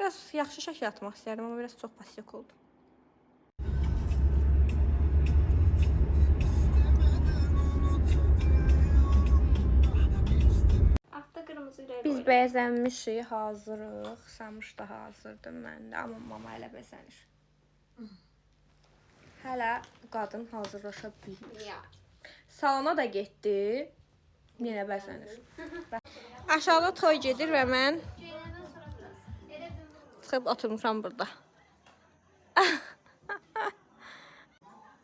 Biraz yaxşı şəkil atmaq istəyirdim, amma biraz çox pasyak oldu. Biz bəzənmişik, hazırıq. Samış da hazırdır məndə, amma mama elə bəzənir. Hələ qadın hazırlaşa bilmir. Salona da getdi, yenə bəzənir. Aşağıda toy gedir və mən çıxıb oturmuşam burada.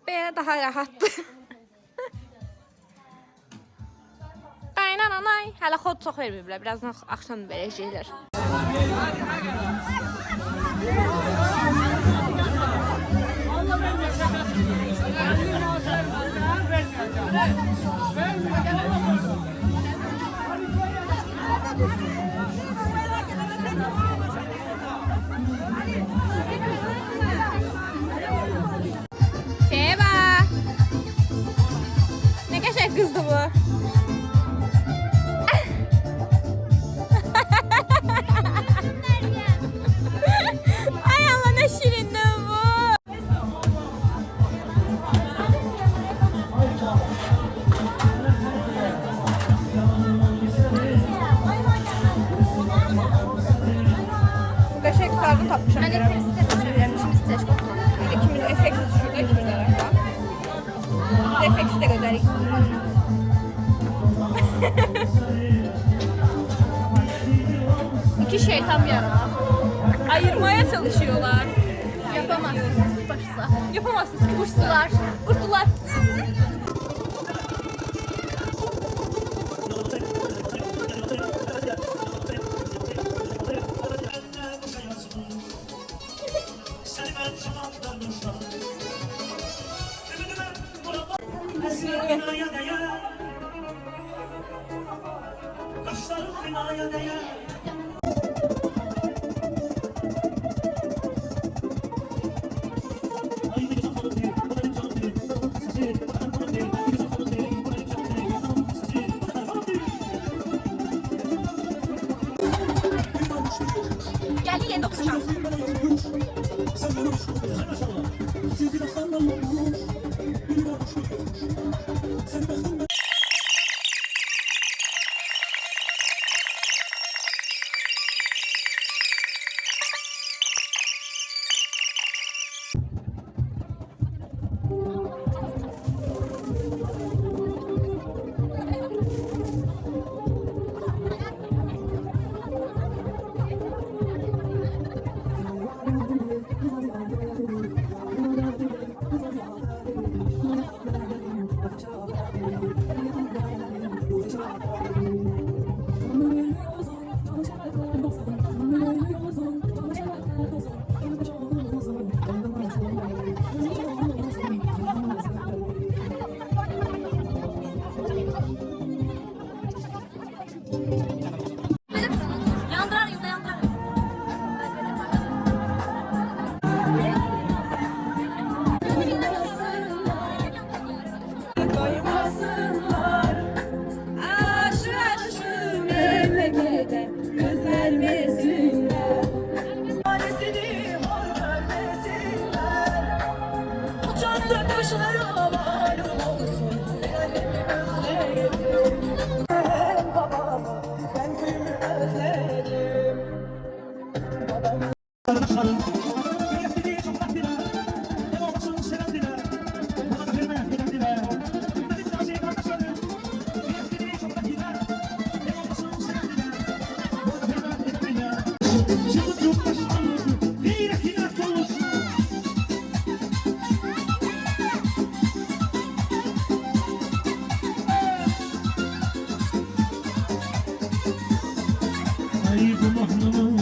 Belə daha rahatdır. Qaynananay, hələ xod çox verməyiblər, birazdan axşam verəcəklər. Seva! Nə qəşəng qızdı bu? Ay Allah, nə şirindir bu! Qəşəng sarğı tapmışam. Mən efektsi də düşürlərmişimiz təşkil olmalı. İkimiz efektsi düşürdü, ikimiz arasında. Biz efektsi də gözəlik. İki şeytan bir arada. Ayırmaya çalışıyorlar. Yapamazsınız başsa. Yapamazsınız. Kurtlar. Kurtlar. Geldi yeni okuyacağım.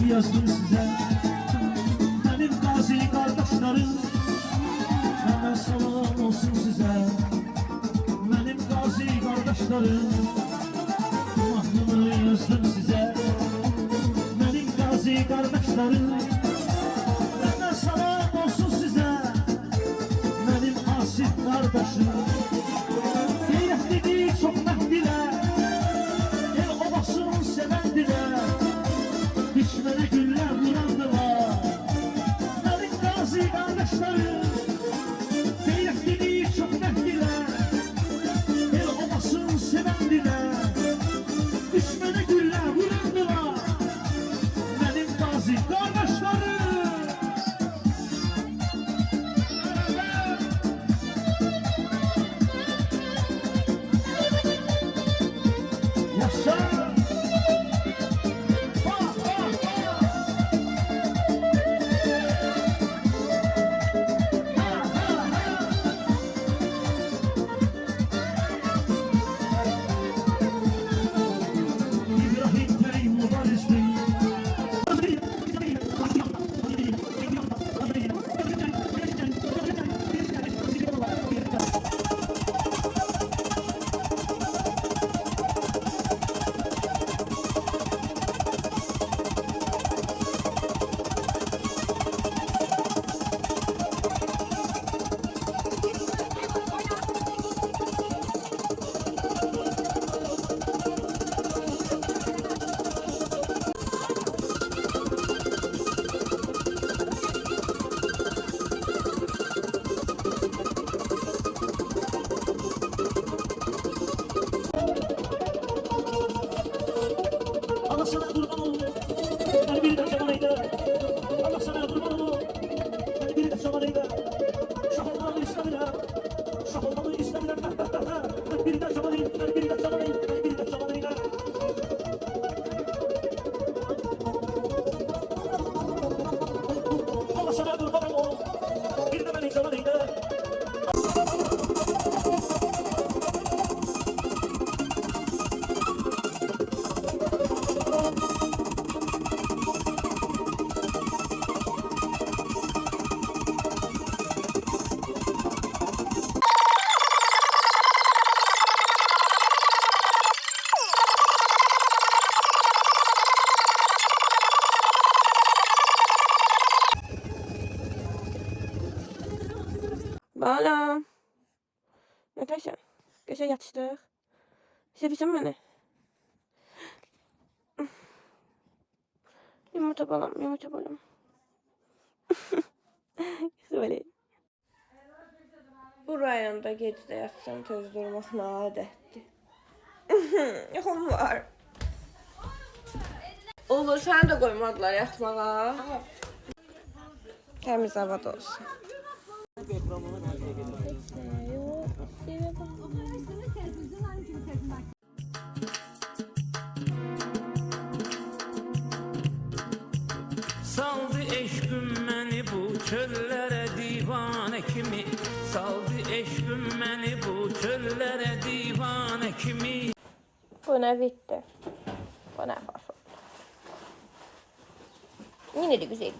Yazdım size, benim gazi kardeşlerim. Hemen salam olsun size, benim gazi kardeşlerim. Mahnımı yazdım size, benim gazi kardeşlerim. Hemen salam olsun size, benim asit kardeşim. Geyretlidir, çok mehdiler, el obasını sevendiler. Düşmene güller vurandılar. Balam. Nətəsən? Qəşəng yatışdıq. Sevirsən məni? Yumurta balam, yumurta balam. Böyle. Bu rayonda gecdə yatsan töz durmaq nə adətdir. Yoxum var. Olur, səni də qoymadılar yatmağa. Təmiz havada olsun. Saldı eşküm məni bu çöllərə divanə kimi. Saldı eşküm məni bu çöllərə divanə kimi. Bu ne bitti. Bu ne fason. Yine de güzel.